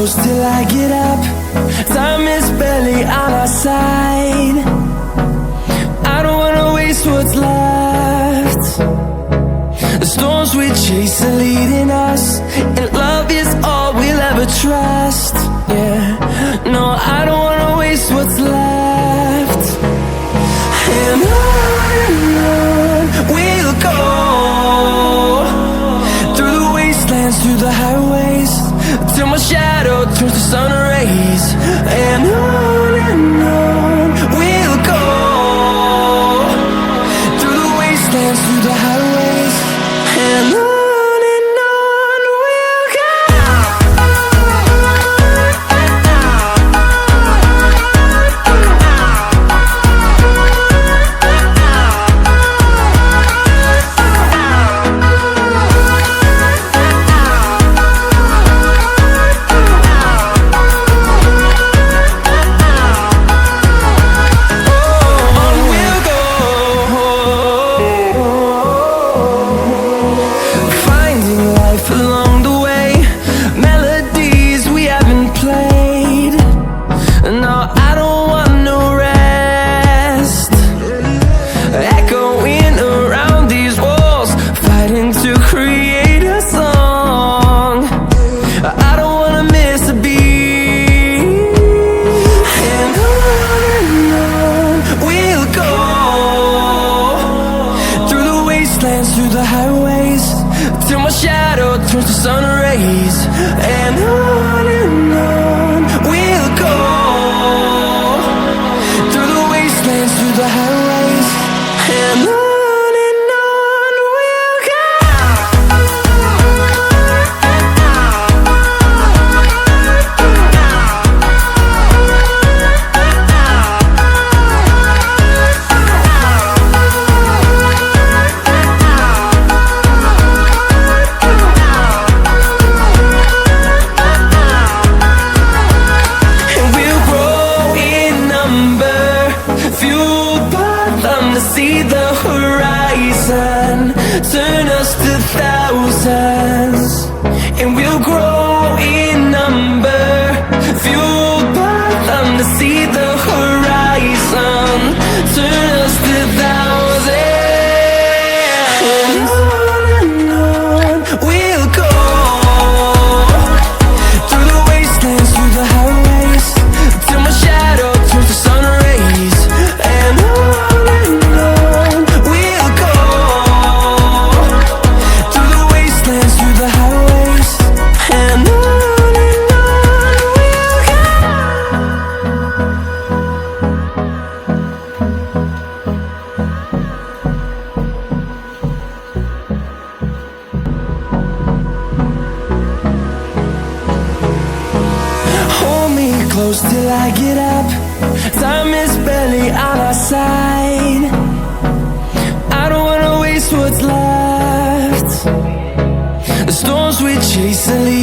close till I get up. Time is barely on our side. I don't wanna waste what's left. The storms we chase are leading us, and love is all we'll ever trust. Yeah, no, I don't wanna waste what's left. And on we'll go, through the wastelands, through the highways, till my shadow turns to sun rays. And on we'll go, through the wastelands, through the highways, and on we'll go. Along the way, melodies we haven't played. No, I don't want no rest. Echoing around these walls, fighting to create a song. I don't wanna miss a beat. And on we'll go, through the wastelands, through the highways, till my shadow turns to sun rays. And on we'll go, through the wastelands, through the highways, and on we'll go. See the horizon, turn us to thousands, and we'll grow in number, fueled by them. To see the horizon, turn us to thousands, and on we'll go, through the wastelands, through the highways, till my shadow turns to sun rays. And close till I get up. Time is barely on our side. I don't wanna waste what's left. The storms we chase are leading